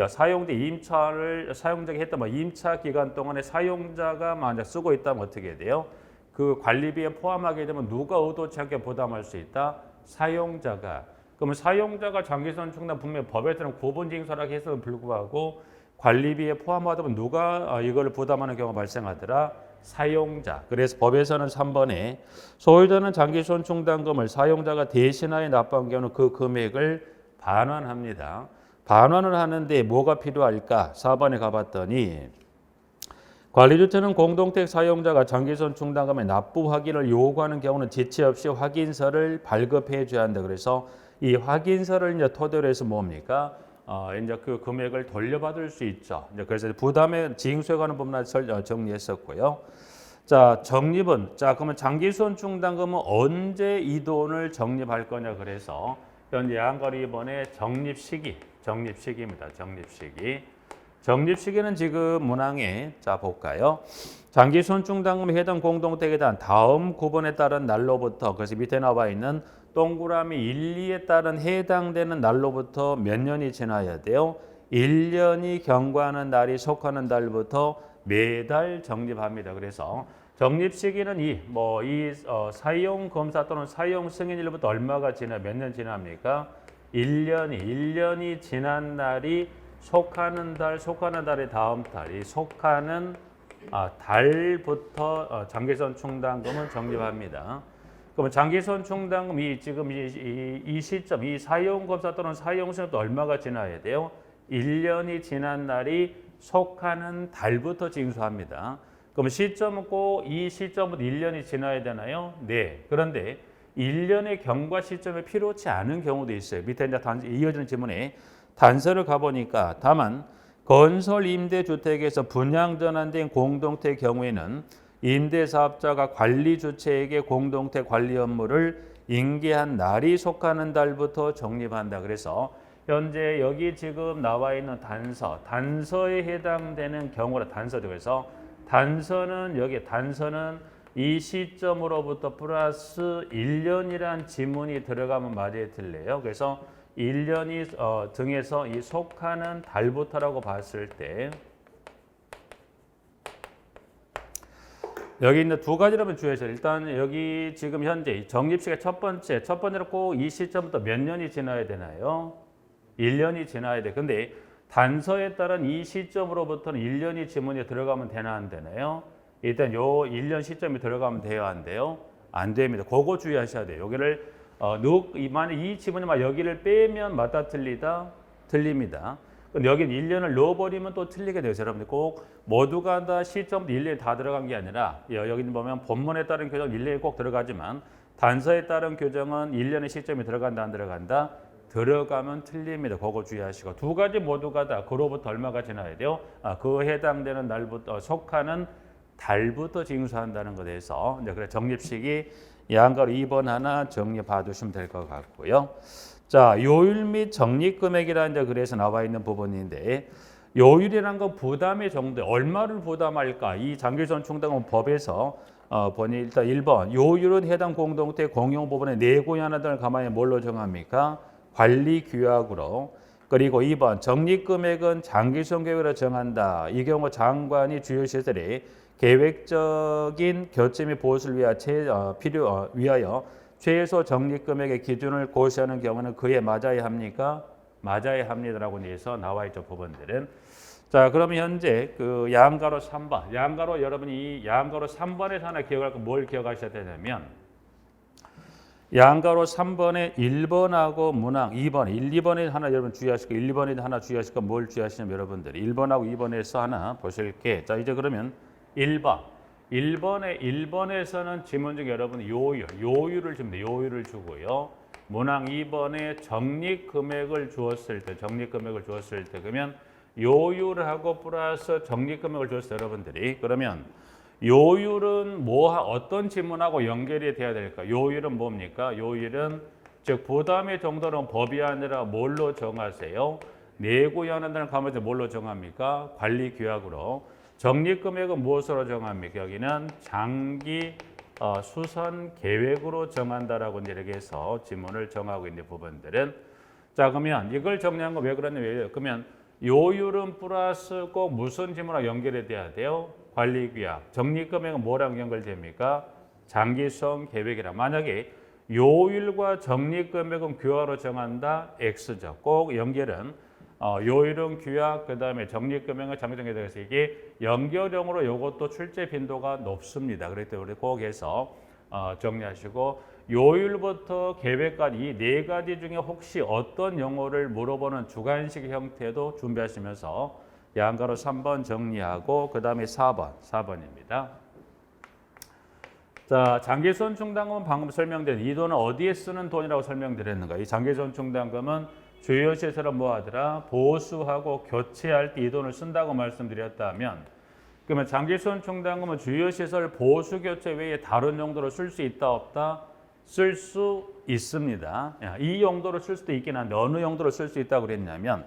사용자 임차를 사용자가 했던 임차 기간 동안에 사용자가 만약 쓰고 있다면 어떻게 돼요? 그 관리비에 포함하게 되면 누가 의도치 않게 부담할 수 있다? 사용자가. 그러면 사용자가 장기수선 충당 분명히 법에서는 구분징수라고 해서 불구하고 관리비에 포함하다면 누가 이걸 부담하는 경우가 발생하더라? 사용자. 그래서 법에서는 3번에 소유자는 장기수선 충당금을 사용자가 대신하여 납부한 경우는 그 금액을 반환합니다. 반환을 하는데 뭐가 필요할까? 4번에 가봤더니 관리주체는 공동택 사용자가 장기수선 충당금의 납부 확인을 요구하는 경우는 지체 없이 확인서를 발급해 줘야 한다. 그래서 이 확인서를 이제 토대로 해서 뭡니까? 이제 그 금액을 돌려받을 수 있죠. 이제 그래서 부담의 징수에 관한 부분을 정리했었고요. 자, 적립은 그러면 장기수선 충당금은 언제 이 돈을 적립할 거냐 그래서 현재 양거리 이번에 적립시기입니다. 적립시기는 지금 문항에 볼까요? 장기수선 충당금에 해당 공동택에 대한 다음 구분에 따른 날로부터 그래서 밑에 나와 있는 동그라미 1, 2에 따른 해당되는 날로부터 몇 년이 지나야 돼요? 1년이 경과하는 날이 속하는 달부터 매달 적립합니다. 그래서 적립 시기는 사용 검사 또는 사용 승인일부터 얼마가 몇 년 지납니까? 1년이 지난 날이 속하는 달의 다음 달이 속하는 달부터 장기수선 충당금은 적립합니다. 그러면 장기수선 충당금 이 시점 이 사용 검사 또는 사용 승인부터 얼마가 지나야 돼요? 1년이 지난 날이 속하는 달부터 징수합니다. 그럼 시점은 꼭 이 시점부터 1년이 지나야 되나요? 네. 그런데 1년의 경과 시점에 필요치 않은 경우도 있어요. 밑에 이제 이어지는 지문에 단서를 가보니까 다만 건설 임대주택에서 분양 전환된 공동택 경우에는 임대사업자가 관리주체에게 공동택 관리 업무를 인계한 날이 속하는 달부터 적립한다. 그래서 현재 여기 지금 나와 있는 단서에 해당되는 경우라 단서죠. 그래서 단서는 이 시점으로부터 플러스 1년이란 지문이 들어가면 맞아야 틀려요. 그래서 1년이 등에서 이 속하는 달부터라고 봤을 때 여기 있는 두 가지라면 주의하셔. 일단 여기 지금 현재 적립시기가 첫 번째로 꼭 이 시점부터 몇 년이 지나야 되나요? 1년이 지나야 돼. 근데 단서에 따른 이 시점으로부터는 1년이 지문이 들어가면 되나 안 되나요? 일단 요 1년 시점이 들어가면 돼요, 안 돼요? 안 됩니다. 그거 주의하셔야 돼요. 여기를 만약 이 지문이 여기를 빼면 맞다 틀리다? 틀립니다. 근데 여기 1년을 넣어버리면 또 틀리게 돼요. 여러분들 꼭 모두가 다 시점도 1년이 다 들어간 게 아니라 여기 보면 본문에 따른 교정 1년이 꼭 들어가지만 단서에 따른 교정은 1년의 시점이 들어간다 안 들어간다? 들어가면 틀립니다. 그거 주의하시고 두 가지 모두가 다 그로부터 얼마가 지나야 돼요? 그 해당되는 날부터 속하는 달부터 징수한다는 것에 대해서 이제 그래 적립식이 양가로 2번 하나 정리 봐두시면 될 것 같고요. 자, 요율 및 적립금액이라는 이제 그래서 나와 있는 부분인데 요율이란 건 부담의 정도, 얼마를 부담할까? 이 장기전충당은 법에서 보니 일단 1번 요율은 해당 공동체 공용 부분의 내고의 하나 등을 가만히 뭘로 정합니까? 관리 규약으로. 그리고 2번 적립금액은 장기성 계획으로 정한다. 이 경우 장관이 주요 시설에 계획적인 교체 및 보수를 위하여 최소 적립금액의 기준을 고시하는 경우는 그에 맞아야 합니까? 맞아야 합니다라고 해서 나와 있죠 부분들은. 자, 그러면 현재 그 양가로 3번, 양가로 여러분이 양가로 3번에서 하나 기억할 거 뭘 기억하셔야 되냐면 양가로 3번에 1번하고 문항 2번, 1, 2번에 하나 여러분 주의하시고 1, 2번에 하나 주의하시고 뭘 주의하시냐면 여러분들이 1번하고 2번에서 하나 보실 게 자, 이제 그러면 1번에서는 지문 중에 여러분 요율을 줍니다. 요율을 주고요. 문항 2번에 적립금액을 주었을 때 그러면 요율하고 플러스 적립금액을 주었을 때 여러분들이 그러면 요율은 어떤 지문하고 연결이 돼야 될까? 요율은 뭡니까? 요율은 즉 부담의 정도는 법이 아니라 뭘로 정하세요? 내고연한다는 가면서 뭘로 정합니까? 관리 규약으로. 적립금액은 무엇으로 정합니까? 여기는 장기 수선 계획으로 정한다라고 이렇게 해서 지문을 정하고 있는 부분들은 자 그러면 이걸 정리한 거 왜 그러냐면 그러면 요율은 플러스 꼭 무슨 지문하고 연결이 돼야 돼요? 관리규약. 적립금액은 뭐랑 연결됩니까? 장기성 계획이라. 만약에 요율과 적립금액은 규약으로 정한다. X죠. 꼭 연결은 요율은 규약, 그 다음에 적립금액은 장기성에 대해서 이게 연결형으로 이것도 출제 빈도가 높습니다. 그렇기 때문에 꼭 해서 정리하시고 요율부터 계획까지 이 네 가지 중에 혹시 어떤 용어를 물어보는 주관식 형태도 준비하시면서 양가로 3번 정리하고 그 다음에 4번입니다. 자, 장기손충당금은 방금 설명드린 이 돈은 어디에 쓰는 돈이라고 설명드렸는가? 이 장기손충당금은 주요 시설을 뭐하더라? 보수하고 교체할 때 이 돈을 쓴다고 말씀드렸다면 그러면 장기손충당금은 주요 시설 보수 교체 외에 다른 용도로 쓸 수 있다 없다? 쓸 수 있습니다. 이 용도로 쓸 수도 있긴 한데 어느 용도로 쓸 수 있다고 그랬냐면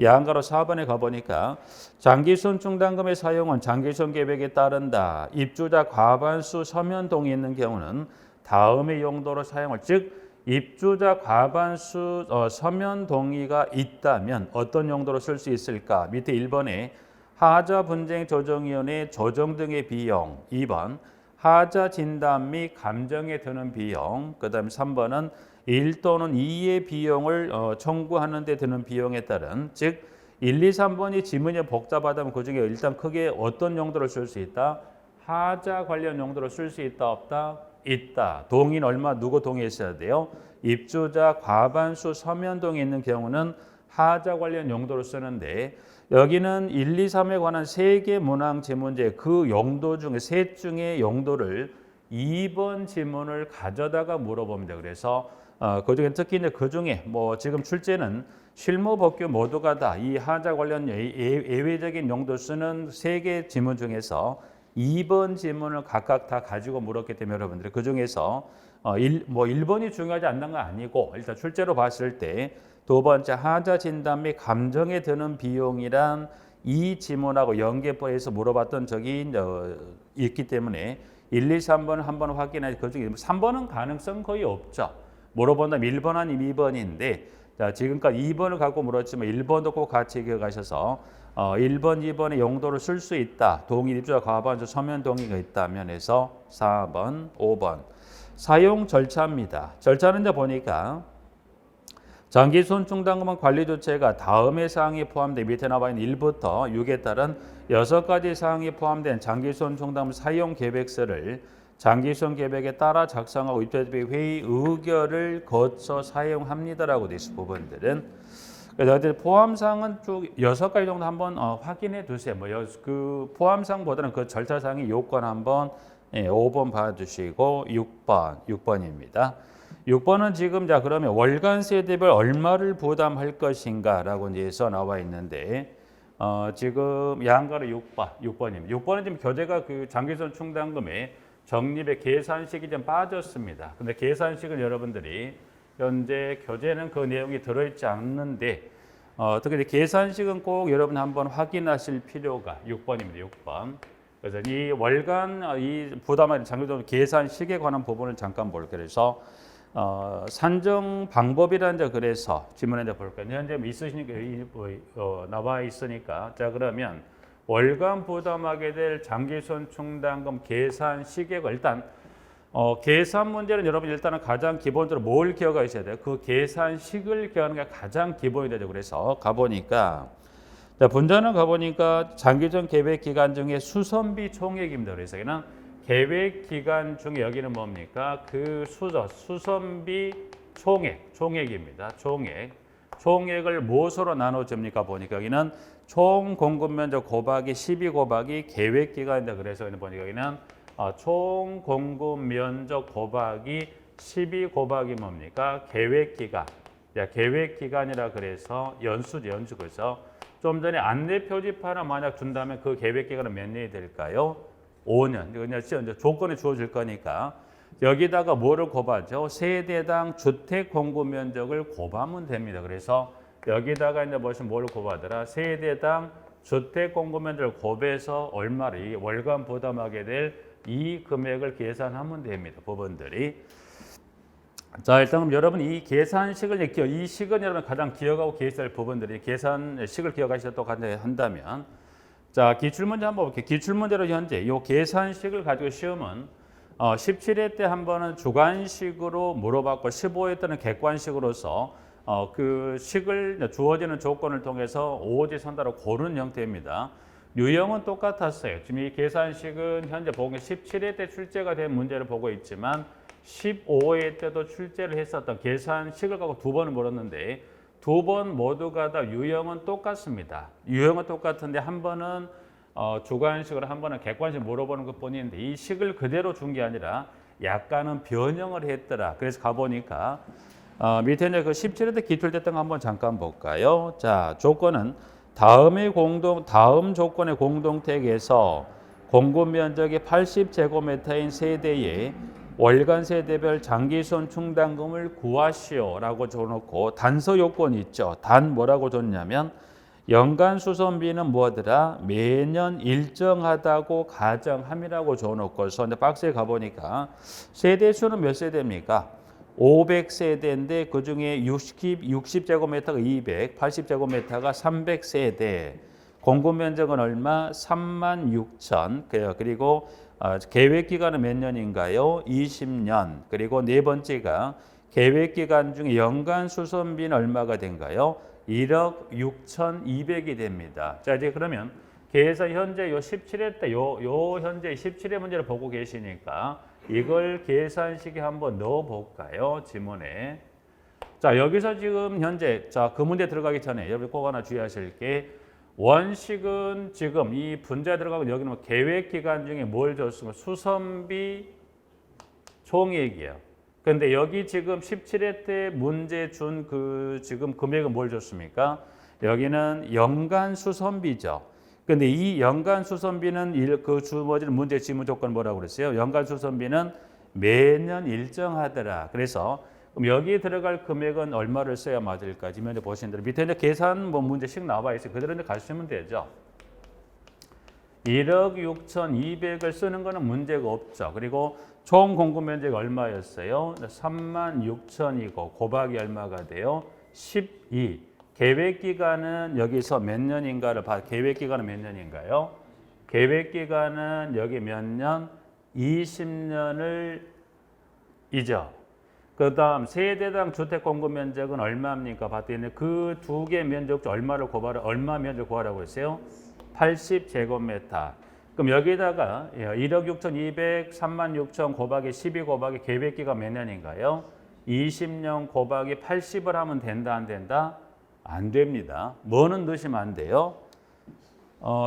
양가로 4번에 가보니까 장기손충당금의 사용은 장기손 계획에 따른다. 입주자 과반수 서면 동의 있는 경우는 다음의 용도로 사용을 즉 입주자 과반수 서면 동의가 있다면 어떤 용도로 쓸 수 있을까? 밑에 1번에 하자 분쟁 조정위원회 조정 등의 비용 2번 하자 진단 및 감정에 드는 비용 그 다음에 3번은 1 또는 2의 비용을 청구하는 데 드는 비용에 따른 즉 1, 2, 3번이 지문이 복잡하다면 그중에 일단 크게 어떤 용도로 쓸 수 있다? 하자 관련 용도로 쓸 수 있다 없다? 있다. 동의는 얼마 누구 동의했어야 돼요? 입주자 과반수 서면 동의 있는 경우는 하자 관련 용도로 쓰는데 여기는 1, 2, 3에 관한 3개 문항 지문제 그 용도 중에 셋 중에 용도를 2번 지문을 가져다가 물어봅니다. 그래서 그중에 특히 이제 그중에 뭐 지금 출제는 실무 법규 모두가 다 이 하자 관련 예외적인 용도 쓰는 3개 지문 중에서 2번 지문을 각각 다 가지고 물었기 때문에 여러분들이 그중에서 1번이 중요하지 않는 건 아니고 일단 출제로 봤을 때 두 번째 하자 진단 및 감정에 드는 비용이란 이 지문하고 연계법에서 물어봤던 적이 있기 때문에 1, 2, 3번 한번 확인하지 그중에 3번은 가능성 거의 없죠. 물어본다면 1번 아니면 2번인데 자, 지금까지 2번을 갖고 물었지만 1번도 꼭 같이 기억하셔서 1번, 2번의 용도를 쓸 수 있다. 동의 입주자 과반수 서면 동의가 있다면 해서 4번, 5번. 사용 절차입니다. 절차는 이제 보니까 장기손충당금은 관리 조치가 다음의 사항이 포함된 밑에 나와 있는 1부터 6에 따른 6가지 사항이 포함된 장기손충당금 사용 계획서를 장기손 계획에 따라 작성하고 입주자 회의 의결을 거쳐 사용합니다라고 되어 있는 부분들은 그래서 포함사항은 쭉 6가지 정도 한번 확인해 두세요. 그 포함사항보다는 그 절차상의 요건 한번 5번 봐주시고 6번입니다. 6번은 지금 자 그러면 월간 세대별 얼마를 부담할 것인가라고 이제 나와 있는데 지금 양가로 6번입니다. 6번은 지금 교재가 그 장기선 충당금의 적립의 계산식이 좀 빠졌습니다. 근데 계산식은 여러분들이 현재 교재는 그 내용이 들어있지 않는데 특히 계산식은 꼭 여러분 한번 확인하실 필요가 6번입니다. 6번. 그래서 이 월간 이 부담하는 장기적으로 계산식에 관한 부분을 잠깐 볼게요. 그래서 산정 방법이라는 데 그래서 지문에 볼까요? 현재 있으시니까 나와 있으니까 자 그러면 월간 부담하게 될 장기손 충당금 계산식에 일단 계산 문제는 여러분 일단은 가장 기본적으로 뭘 기억하셔야 돼요? 그 계산식을 기억하는 게 가장 기본이 되죠. 그래서 가보니까 자, 분자는 가보니까 장기전 계획 기간 중에 수선비 총액입니다. 그래서 여기는 계획 기간 중에 여기는 뭡니까? 그 수선비 총액입니다. 총액을 무엇으로 나눠줍니까? 보니까 여기는 총 공급 면적 곱하기 12 곱하기 계획 기간인데 그래서 보니까 여기는 총 공급 면적 곱하기 12 곱하기 뭡니까? 계획 기간. 계획 기간이라 그래서 연수죠. 그래서 좀 전에 안내 표지판을 만약 준다면 그 계획 기간은 몇 년이 될까요? 5년. 그냥 이제 조건이 주어질 거니까 여기다가 뭐를 곱하죠? 세대당 주택 공급 면적을 곱하면 됩니다. 그래서 여기다가 이제 뭘 곱하더라? 세대당 주택 공급 면적을 곱해서 얼마를 이 월간 부담하게 될 이 금액을 계산하면 됩니다. 부분들이. 자, 일단 그럼 여러분 이 계산식을 이 식은 여러분 가장 기억하고 계실 부분들이 계산식을 기억하셔도 한다면 자, 기출문제 한번 볼게요. 기출문제로 현재 이 계산식을 가지고 시험은 17회 때 한 번은 주관식으로 물어봤고 15회 때는 객관식으로서 그 식을 주어지는 조건을 통해서 오지 선다로 고르는 형태입니다. 유형은 똑같았어요. 지금 이 계산식은 현재 보기 17회 때 출제가 된 문제를 보고 있지만 15회 때도 출제를 했었던 계산식을 갖고 두 번을 물었는데 두 번 모두가 다 유형은 똑같습니다. 유형은 똑같은데 한 번은 주관식으로 한 번은 객관식 물어보는 것뿐인데 이 식을 그대로 준 게 아니라 약간은 변형을 했더라. 그래서 가보니까 밑에 이제 그 17회 때 기출됐던 거 한번 잠깐 볼까요? 자, 조건은 다음 조건의 공동택에서 공급 면적이 80제곱미터인 세대에 월간 세대별 장기손 충당금을 구하시오라고 줘놓고 단서 요건이 있죠. 단 뭐라고 줬냐면 연간 수선비는 뭐더라? 매년 일정하다고 가정함이라고 줘놓고서 근데 박스에 가보니까 세대수는 몇 세대입니까? 500세대인데 그중에 60제곱미터가 200, 80제곱미터가 300세대. 공급 면적은 얼마? 36,000. 그리고 계획 기간은 몇 년인가요? 20년. 그리고 네 번째가 계획 기간 중에 연간 수선비는 얼마가 된가요? 1억 6,200이 됩니다. 자, 이제 그러면 계산 현재 요 17회 때 요 현재 17회 문제를 보고 계시니까 이걸 계산식에 한번 넣어 볼까요? 지문에. 자, 여기서 지금 현재 그 문제 들어가기 전에 여러분 꼭 하나 주의하실 게 원식은 지금 이 분자에 들어가고 여기는 계획 기간 중에 뭘 줬습니까? 수선비 총액이에요. 근데 여기 지금 17회 때 문제 준 그 지금 금액은 뭘 줬습니까? 여기는 연간 수선비죠. 근데 이 연간 수선비는 그 주어지는 문제 지문 조건 뭐라고 그랬어요? 연간 수선비는 매년 일정하더라. 그래서 그럼 여기에 들어갈 금액은 얼마를 써야 맞을까? 지금 보시는 대로 밑에 이제 계산 문제식 나와 있어요. 그대로 이제 가시면 되죠. 1억 6,200을 쓰는 거는 문제가 없죠. 그리고 총 공급 면적이 얼마였어요? 36,000이고 곱하기 얼마가 돼요? 12. 계획 기간은 여기서 몇 년인가를 계획 기간은 몇 년인가요? 계획 기간은 여기 몇 년? 20년을 이죠. 그다음 세대당 주택 공급 면적은 얼마입니까? 봤더니 그 두 개 면적 중 얼마 면적 구하라고 했어요? 80제곱미터. 그럼 여기다가 1억 6,200, 36,000 곱하기 12 곱하기 계획 기간 몇 년인가요? 20년 곱하기 80을 하면 된다 안 된다? 안 됩니다. 뭐는 넣으시면 안 돼요.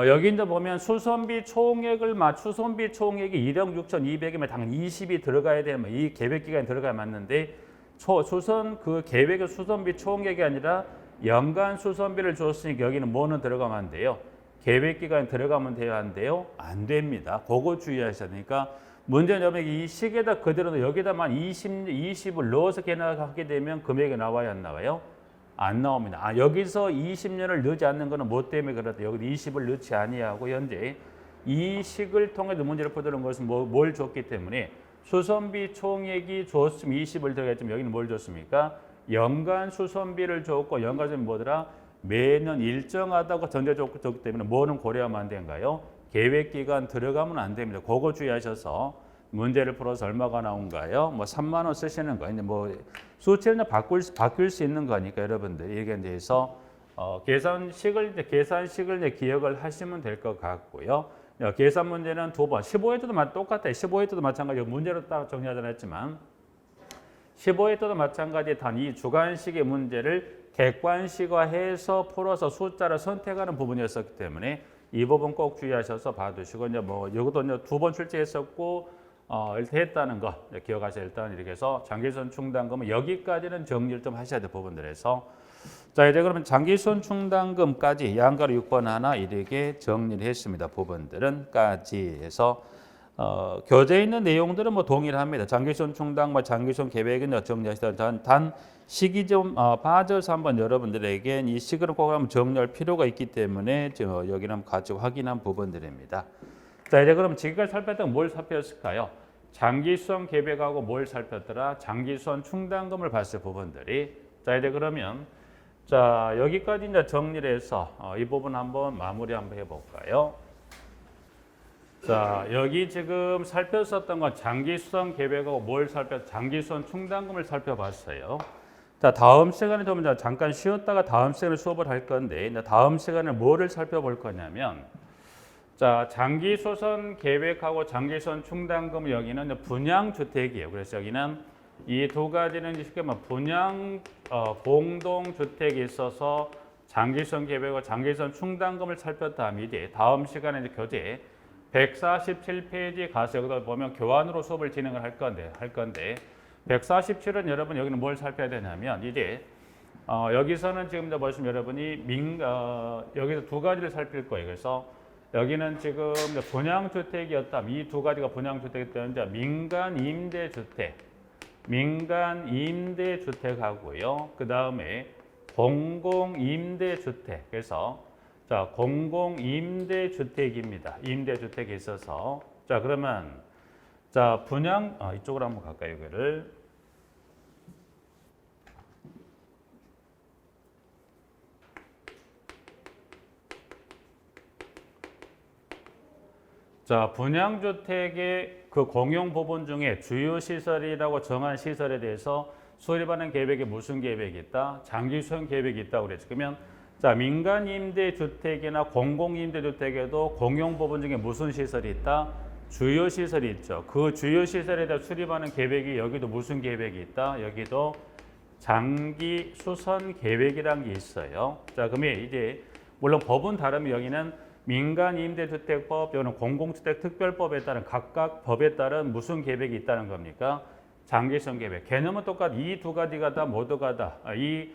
여기 이제 보면 수선비 총액을 수선비 총액이 1억 6,200이면 당연히 20이 들어가야 되면 이 계획 기간에 들어가야 맞는데 수선 그 계획의 수선비 총액이 아니라 연간 수선비를 줬으니까 여기는 뭐는 들어가면 안 돼요. 계획 기간에 들어가면 돼야 한대요. 안 됩니다. 그거 주의하셔야 되니까 문제는 여러분 이 식에다 그대로 여기다만 20을 넣어서 계산하게 되면 금액이 나와야 안 나와요? 안 나옵니다. 여기서 20년을 넣지 않는 것은 뭐 때문에 그렇다. 여기 20을 넣지 아니하고 현재 이 식을 통해서 문제를 푸는 것은 뭘 줬기 때문에 수선비 총액이 줬으면 20을 들어갔지만 여기는 뭘 줬습니까? 연간 수선비를 줬고 연간 수선비 뭐더라? 매년 일정하다고 전제조건 줬기 때문에 뭐는 고려하면 안 된가요? 계획기간 들어가면 안 됩니다. 그거 주의하셔서 문제를 풀어서 얼마가 나온가요? 뭐 3만 원 쓰시는 거. 이제 뭐 수치는 바뀔 수 있는 거니까 여러분들 이게 대해서 계산식을 이제 기억을 하시면 될 것 같고요. 계산 문제는 두 번. 15회도 똑같아요. 15회도 마찬가지로 문제로 딱 정리하자 했지만 15회도 마찬가지 단 이 주관식의 문제를 객관식화해서 풀어서 숫자를 선택하는 부분이었기 때문에 이 부분 꼭 주의하셔서 봐두시고 이제 뭐 이것도 이제 두 번 출제했었고 일단 했다는 거 기억하셔야 일단 이렇게 해서 장기선 충당금은 여기까지는 정리를 좀 하셔야 될 부분들에서 자 이제 그러면 장기선 충당금까지 양가로 6번 하나 이렇게 정리를 했습니다. 부분들은까지 해서 교재에 있는 내용들은 뭐 동일합니다. 장기선 충당, 장기선 계획은 정리하시다. 단 식이 좀 빠져서 한번 여러분들에게 이 식을 꼭 한번 정리할 필요가 있기 때문에 여기는 한번 같이 확인한 부분들입니다. 자 이제 그럼 지금까지 살폈던 뭘 살폈을까요? 장기선 계획하고 뭘 살폈더라? 장기선 충당금을 봤을 부분들이. 자 이제 그러면 자 여기까지 이제 정리를 해서 이 부분 한번 마무리 한번 해볼까요? 자 여기 지금 살폈었던 건 장기선 계획하고 뭘 장기선 충당금을 살펴봤어요. 자 다음 시간에 좀 잠깐 쉬었다가 다음 시간에 수업을 할 건데 다음 시간에 뭐를 살펴볼 거냐면 자 장기소선 계획하고 장기선 충당금 여기는 분양주택이에요. 그래서 여기는 이 두 가지는 쉽게 말하면 분양 공동주택이 있어서 장기선 계획과 장기선 충당금을 살폈다면 이제 다음 시간에 이제 교재 147페이지 가서 여기다 보면 교환으로 수업을 진행을 할 건데 147은 여러분 여기는 뭘 살펴야 되냐면 이제 여기서는 지금 보시면 여러분이 여기서 두 가지를 살필 거예요. 그래서 여기는 지금 분양주택이었다면 이 두 가지가 분양주택이 때문에 민간 임대주택하고요. 그 다음에 공공임대주택. 그래서 자 공공임대주택입니다. 임대주택에 있어서 자 그러면 자 분양 이쪽으로 한번 갈까요? 이거를 자 분양주택의 그 공용 부분 중에 주요 시설이라고 정한 시설에 대해서 수립하는 계획에 무슨 계획이 있다? 장기수용 계획이 있다고 그랬죠. 그러면 자 민간 임대주택이나 공공 임대주택에도 공용 부분 중에 무슨 시설이 있다? 주요 시설이 있죠. 그 주요 시설에 대해 수립하는 계획이 여기도 무슨 계획이 있다? 여기도 장기 수선 계획이라는 게 있어요. 자, 그러면 이제 물론 법은 다르면 여기는 민간임대주택법, 여기는 공공주택특별법에 따른 각각 법에 따른 무슨 계획이 있다는 겁니까? 장기성 계획. 개념은 똑같아. 이 두 가지가 다 모두가 다 이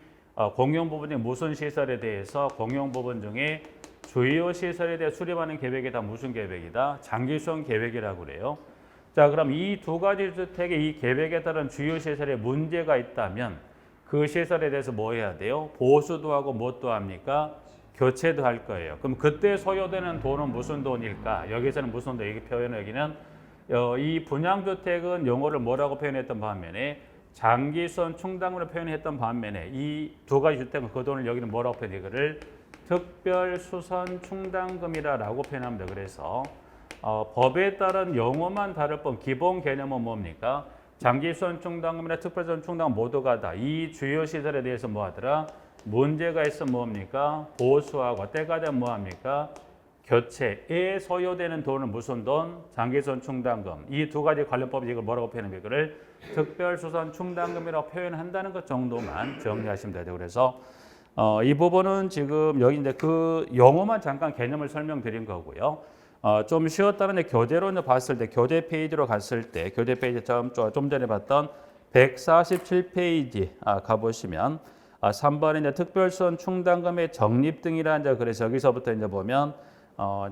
공용 부분의 무슨 시설에 대해서 공용 부분 중에 주요 시설에 대해 수립하는 계획이 다 무슨 계획이다? 장기성 계획이라고 그래요. 자, 그럼 이 두 가지 주택의 이 계획에 따른 주요 시설에 문제가 있다면 그 시설에 대해서 뭐 해야 돼요? 보수도 하고 뭣도 합니까? 교체도 할 거예요. 그럼 그때 소요되는 돈은 무슨 돈일까? 여기서는 무슨 돈? 이게 표현은 여기는 이 분양주택은 용어를 뭐라고 표현했던 반면에 장기선 충당으로 표현했던 반면에 이 두 가지 주택은 그 돈을 여기는 뭐라고 표현해? 이거를 특별수선 충당금이라고 표현합니다. 그래서 법에 따른 용어만 다를 뿐 기본 개념은 뭡니까? 장기수선 충당금이나 특별수선 충당금 모두가 다 이 주요 시설에 대해서 뭐 하더라? 문제가 있으면 뭡니까? 보수하고 때가 되면 뭐합니까? 교체에 소요되는 돈은 무슨 돈? 장기수선 충당금. 이 두 가지 관련법이 이걸 뭐라고 표현합니까? 이거를 특별수선 충당금이라고 표현한다는 것 정도만 정리하시면 되죠. 그래서 이 부분은 지금 여기 이제 그 용어만 잠깐 개념을 설명드린 거고요. 좀 쉬었다는 데 교재로 봤을 때 교재 페이지로 갔을 때 교재 페이지 좀 전에 봤던 147페이지 가보시면 3번에 이제 특별수원 충당금의 적립 등이라는 그래서 여기서부터 이제 보면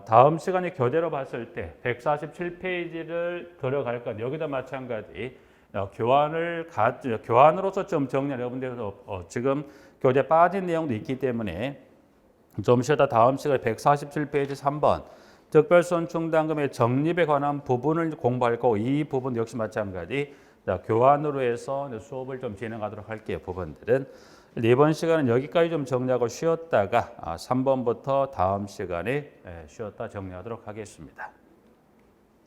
다음 시간에 교재로 봤을 때 147페이지를 들어갈 건 여기도 마찬가지 교환으로서 좀 정리를 여러분들 지금 교재 빠진 내용도 있기 때문에 좀 쉬다 다음 시간에 147페이지 3번 특별수원 충당금의 적립에 관한 부분을 공부할 거고 이 부분 역시 마찬가지 교환으로 해서 수업을 좀 진행하도록 할게요. 부분들은 이번 시간은 여기까지 좀 정리하고 쉬었다가 3번부터 다음 시간에 쉬었다 정리하도록 하겠습니다.